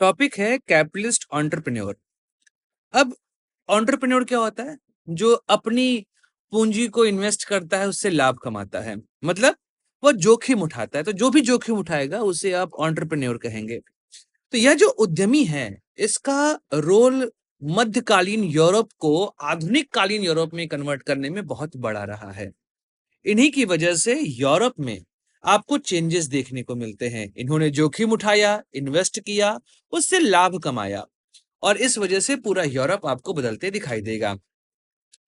Topic है capitalist entrepreneur. अब entrepreneur क्या होता है? जो अपनी पूंजी को इन्वेस्ट करता है, उससे लाभ कमाता है। मतलब वो जोखिम उठाता है, तो जो भी जोखिम उठाएगा उसे आप एंटरप्रेन्योर कहेंगे। तो यह जो उद्यमी है, इसका रोल मध्यकालीन यूरोप को आधुनिक कालीन यूरोप में कन्वर्ट करने में बहुत बड़ा रहा है। इन्हीं की वजह से यूरोप में आपको चेंजेस देखने को मिलते हैं। इन्होंने जोखिम उठाया, इन्वेस्ट किया, उससे लाभ कमाया, और इस वजह से पूरा यूरोप आपको बदलते दिखाई देगा।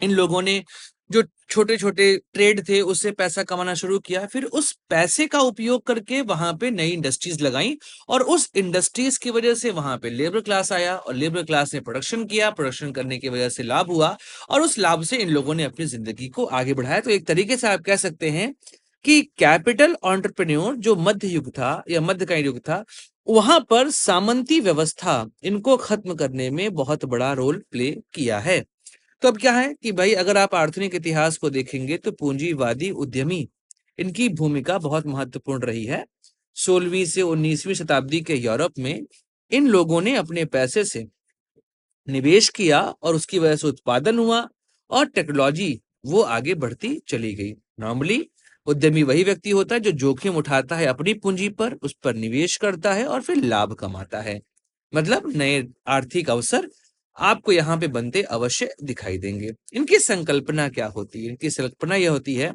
इन लोगों ने जो छोटे छोटे ट्रेड थे उससे पैसा कमाना शुरू किया, फिर उस पैसे का उपयोग करके वहां पे नई इंडस्ट्रीज लगाई, और उस इंडस्ट्रीज की वजह से वहां पे लेबर क्लास आया, और लेबर क्लास ने प्रोडक्शन किया, प्रोडक्शन करने की वजह से लाभ हुआ, और उस लाभ से इन लोगों ने अपनी जिंदगी को आगे बढ़ाया। तो एक तरीके से आप कह सकते हैं कि कैपिटल एंटरप्रेन्योर जो मध्य युग था या मध्यकालीन युग था, वहां पर सामंती व्यवस्था इनको खत्म करने में बहुत बड़ा रोल प्ले किया है। तो अब क्या है कि भाई, अगर आप आधुनिक इतिहास को देखेंगे तो पूंजीवादी उद्यमी, इनकी भूमिका बहुत महत्वपूर्ण रही है। 16वीं से 19वीं शताब्दी के यूरोप में इन लोगों ने अपने पैसे से निवेश किया, और उसकी वजह से उत्पादन हुआ, और टेक्नोलॉजी वो आगे बढ़ती चली गई। नॉर्मली उद्यमी वही व्यक्ति होता है जो जोखिम उठाता है अपनी पूंजी पर, उस पर निवेश करता है और फिर लाभ कमाता है। मतलब नए आर्थिक अवसर आपको यहाँ पे बनते अवश्य दिखाई देंगे। इनकी संकल्पना क्या होती है? इनकी संकल्पना यह होती है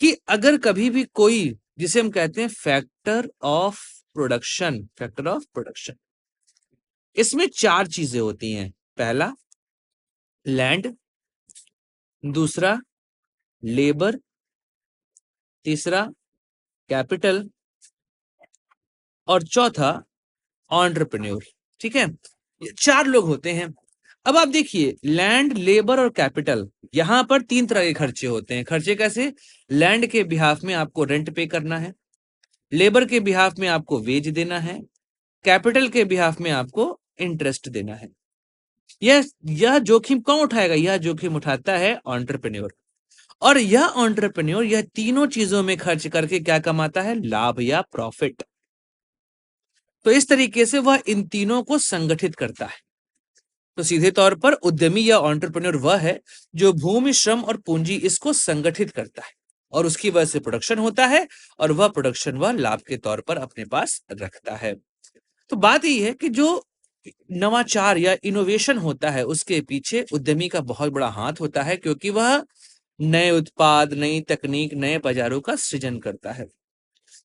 कि अगर कभी भी कोई, जिसे हम कहते हैं फैक्टर ऑफ प्रोडक्शन, इसमें चार चीजें होती हैं। पहला लैंड, दूसरा लेबर, तीसरा कैपिटल, और चौथा एंटरप्रेन्योर। ठीक है, ये चार लोग होते हैं। अब आप देखिए, लैंड, लेबर और कैपिटल, यहां पर तीन तरह के खर्चे होते हैं। खर्चे कैसे? लैंड के बिहाफ में आपको रेंट पे करना है, लेबर के बिहाफ में आपको वेज देना है, कैपिटल के बिहाफ में आपको इंटरेस्ट देना है। यह जोखिम कौन उठाएगा? यह जोखिम उठाता है एंटरप्रेन्योर। और यह एंटरप्रेन्योर यह तीनों चीजों में खर्च करके क्या कमाता है? लाभ या प्रॉफिट। तो इस तरीके से वह इन तीनों को संगठित करता है। तो सीधे तौर पर उद्यमी या एंटरप्रेन्योर वह है जो भूमि, श्रम और पूंजी इसको संगठित करता है, और उसकी वजह से प्रोडक्शन होता है, और वह प्रोडक्शन वह लाभ के तौर पर अपने पास रखता है। तो बात यही है कि जो नवाचार या इनोवेशन होता है, उसके पीछे उद्यमी का बहुत बड़ा हाथ होता है, क्योंकि वह नए उत्पाद, नई तकनीक, नए बाजारों का सृजन करता है।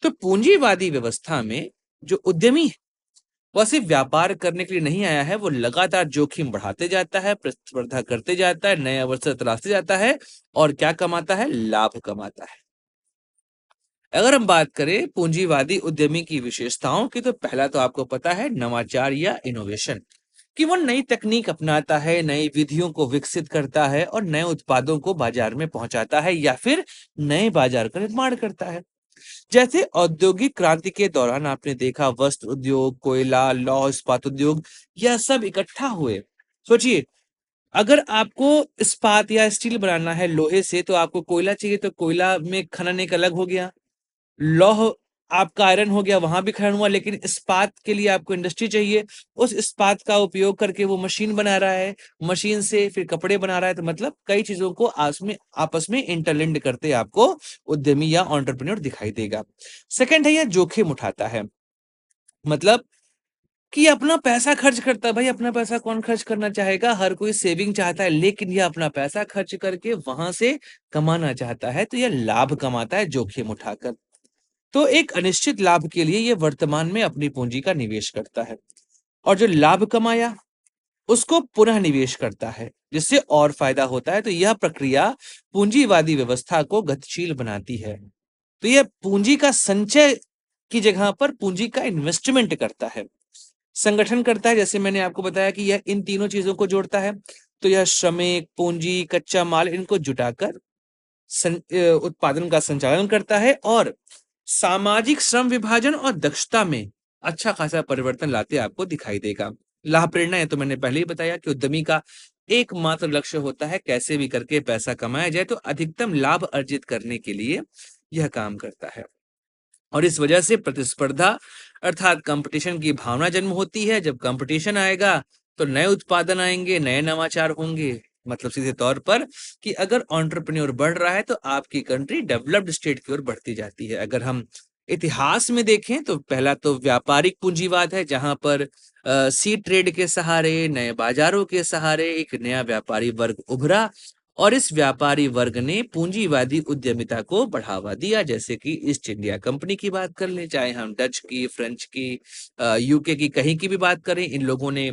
तो पूंजीवादी व्यवस्था में जो उद्यमी है, वह सिर्फ व्यापार करने के लिए नहीं आया है, वो लगातार जोखिम बढ़ाते जाता है, प्रतिस्पर्धा करते जाता है, नए अवसर तलाशते जाता है, और क्या कमाता है? लाभ कमाता है। अगर हम बात करें पूंजीवादी उद्यमी की विशेषताओं की, तो पहला तो आपको पता है नवाचार या इनोवेशन, कि वो नई तकनीक अपनाता है, नई विधियों को विकसित करता है, और नए उत्पादों को बाजार में पहुंचाता है, या फिर नए बाजार का निर्माण करता है। जैसे औद्योगिक क्रांति के दौरान आपने देखा, वस्त्र उद्योग, कोयला, लौह इस्पात उद्योग, यह सब इकट्ठा हुए। सोचिए, अगर आपको इस्पात या स्टील बनाना है लोहे से, तो आपको कोयला चाहिए, तो कोयला में खनन एक अलग हो गया। लौह आपका आयरन हो गया, वहां भी खनन हुआ, लेकिन इस्पात के लिए आपको इंडस्ट्री चाहिए। उस इस्पात का उपयोग करके वो मशीन बना रहा है, मशीन से फिर कपड़े बना रहा है। तो मतलब कई चीजों को आपस में इंटरलिंक्ड करते आपको उद्यमी या एंटरप्रेन्योर दिखाई देगा। सेकंड है, यह जोखिम उठाता है। मतलब कि अपना पैसा खर्च करता है। भाई, अपना पैसा कौन खर्च करना चाहेगा? हर कोई सेविंग चाहता है, लेकिन यह अपना पैसा खर्च करके वहां से कमाना चाहता है, तो यह लाभ कमाता है जोखिम उठाकर। तो एक अनिश्चित लाभ के लिए ये वर्तमान में अपनी पूंजी का निवेश करता है, और जो लाभ कमाया उसको पुनः निवेश करता है, जिससे और फायदा होता है। तो यह प्रक्रिया पूंजीवादी व्यवस्था को गतिशील बनाती है। तो यह पूंजी का संचय की जगह पर पूंजी का इन्वेस्टमेंट करता है, संगठन करता है। जैसे मैंने आपको बताया कि यह इन तीनों चीजों को जोड़ता है। तो यह श्रमिक, पूंजी, कच्चा माल, इनको जुटाकर उत्पादन का संचालन करता है, और सामाजिक श्रम विभाजन और दक्षता में अच्छा खासा परिवर्तन लाते आपको दिखाई देगा। लाभ प्रेरणा है तो मैंने पहले ही बताया कि उद्यमी का एकमात्र लक्ष्य होता है कैसे भी करके पैसा कमाया जाए, तो अधिकतम लाभ अर्जित करने के लिए यह काम करता है। और इस वजह से प्रतिस्पर्धा अर्थात कंपटीशन की भावना जन्म होती है। जब कंपटीशन आएगा तो नए उत्पादन आएंगे, नए नवाचार होंगे। मतलब सीधे तौर पर कि अगर एंटरप्रेन्योर बढ़ रहा है तो आपकी कंट्री डेवलप्ड स्टेट की ओर बढ़ती जाती है। अगर हम इतिहास में देखें तो पहला तो व्यापारिक पूंजीवाद है, जहां पर सी ट्रेड के सहारे, नए बाजारों के सहारे एक नया व्यापारी वर्ग उभरा और इस व्यापारी वर्ग ने पूंजीवादी उद्यमिता को बढ़ावा दिया। जैसे कि ईस्ट इंडिया कंपनी की बात कर लें, चाहे हम डच की, फ्रेंच की, यूके की, कहीं की भी बात करें, इन लोगों ने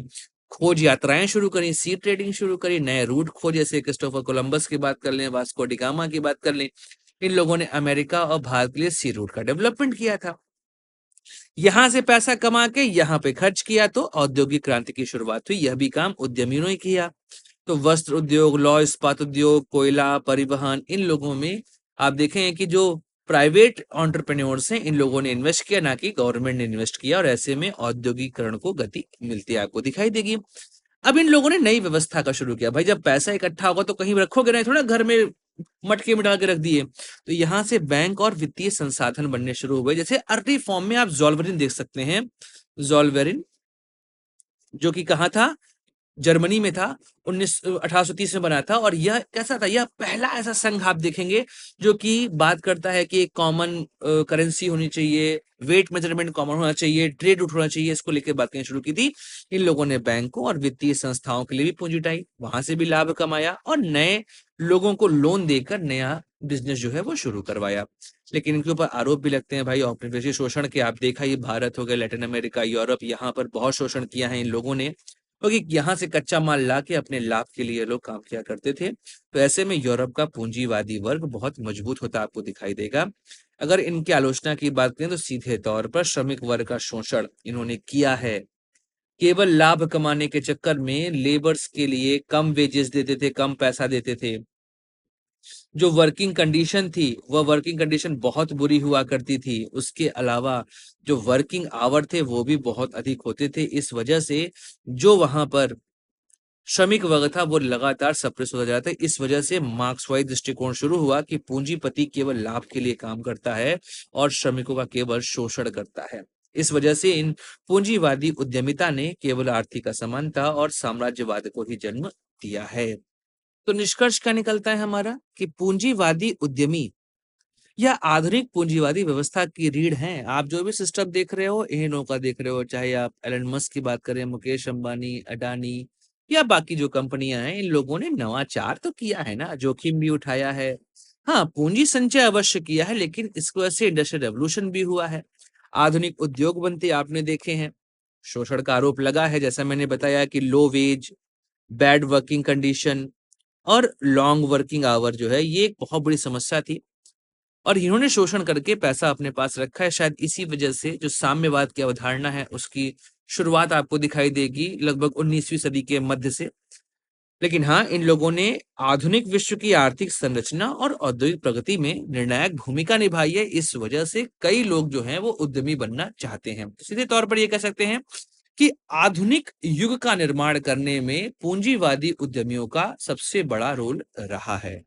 खोज यात्राएं शुरू करी, सी ट्रेडिंग शुरू करी, नए रूट खोजे। जैसे क्रिस्टोफर कोलंबस की बात कर लें, वास्को डी गामा की बात कर लें, इन लोगों ने अमेरिका और भारत के लिए सी रूट का डेवलपमेंट किया था। यहां से पैसा कमा के यहाँ पे खर्च किया तो औद्योगिक क्रांति की शुरुआत हुई। यह भी काम उद्यमियों ने किया। तो वस्त्र उद्योग, लौह इस्पात उद्योग, कोयला, परिवहन, इन लोगों में आप देखें कि जो प्राइवेट एंटरप्रेन्योर्स हैं, इन लोगों ने इन्वेस्ट किया, ना कि गवर्नमेंट ने इन्वेस्ट किया, और ऐसे में औद्योगिकरण को गति मिलती है, आपको दिखाई देगी। अब इन लोगों ने नई व्यवस्था का शुरू किया। भाई जब पैसा इकट्ठा होगा तो कहीं रखोगे नहीं, थोड़ा घर में मटके में डाल के रख दिए। तो यहाँ से बैंक और वित्तीय संसाधन बनने शुरू हुए। जैसे अर्ली फॉर्म में आप जोल्वरिन देख सकते हैं। जोल्वरिन जो कि कहाँ था, जर्मनी में था, 1830 में बना था। और यह कैसा था, यह पहला ऐसा संघ आप देखेंगे जो कि बात करता है कि एक कॉमन करेंसी होनी चाहिए, वेट मेजरमेंट कॉमन होना चाहिए, ट्रेड रूट होना चाहिए। इसको लेकर बात करनी शुरू की थी। इन लोगों ने बैंकों और वित्तीय संस्थाओं के लिए भी पूंजी जुटाई, वहां से भी लाभ कमाया और नए लोगों को लोन देकर नया बिजनेस जो है वो शुरू करवाया। लेकिन इनके ऊपर आरोप भी लगते हैं भाई, औपनिवेशिक शोषण के। आप देखा, ये भारत हो गया, लैटिन अमेरिका, यूरोप, यहाँ पर बहुत शोषण किया है इन लोगों ने, क्योंकि यहाँ से कच्चा माल ला के अपने लाभ के लिए लोग काम किया करते थे। तो ऐसे में यूरोप का पूंजीवादी वर्ग बहुत मजबूत होता आपको दिखाई देगा। अगर इनकी आलोचना की बात करें तो सीधे तौर पर श्रमिक वर्ग का शोषण इन्होंने किया है। केवल लाभ कमाने के चक्कर में लेबर्स के लिए कम वेजेस देते थे, कम पैसा देते थे। जो वर्किंग कंडीशन थी वह वर्किंग कंडीशन बहुत बुरी हुआ करती थी। उसके अलावा जो वर्किंग आवर थे वो भी बहुत अधिक होते थे। इस वजह से जो वहां पर श्रमिक वर्ग था वो लगातार सप्रेस होता जा रहा था। इस वजह से मार्क्सवादी दृष्टिकोण शुरू हुआ कि पूंजीपति केवल लाभ के लिए काम करता है और श्रमिकों का केवल शोषण करता है। इस वजह से इन पूंजीवादी उद्यमिता ने केवल आर्थिक असमानता और साम्राज्यवाद को ही जन्म दिया है। तो निष्कर्ष क्या निकलता है हमारा कि पूंजीवादी उद्यमी या आधुनिक पूंजीवादी व्यवस्था की रीढ़ हैं। आप जो भी सिस्टम देख रहे हो, इन्हों का देख रहे हो, चाहे आप एलन मस्क की बात करें, मुकेश अंबानी, अडानी या बाकी जो कंपनियां हैं, इन लोगों ने नवाचार तो किया है ना, जोखिम भी उठाया है। हाँ, पूंजी संचय अवश्य किया है, लेकिन इसकी वजह से इंडस्ट्रियल रेवोल्यूशन भी हुआ है। आधुनिक उद्योग बनते आपने देखे हैं। शोषण का आरोप लगा है, जैसा मैंने बताया कि लो वेज, बैड वर्किंग कंडीशन और लॉन्ग वर्किंग आवर जो है, ये एक बहुत बड़ी समस्या थी और इन्होंने शोषण करके पैसा अपने पास रखा है। शायद इसी वजह से जो साम्यवाद की अवधारणा है उसकी शुरुआत आपको दिखाई देगी लगभग 19वीं सदी के मध्य से। लेकिन हाँ, इन लोगों ने आधुनिक विश्व की आर्थिक संरचना और औद्योगिक प्रगति में निर्णायक भूमिका निभाई है। इस वजह से कई लोग जो हैं वो उद्यमी बनना चाहते हैं। तो सीधे तौर पर ये कह सकते हैं कि आधुनिक युग का निर्माण करने में पूंजीवादी उद्यमियों का सबसे बड़ा रोल रहा है।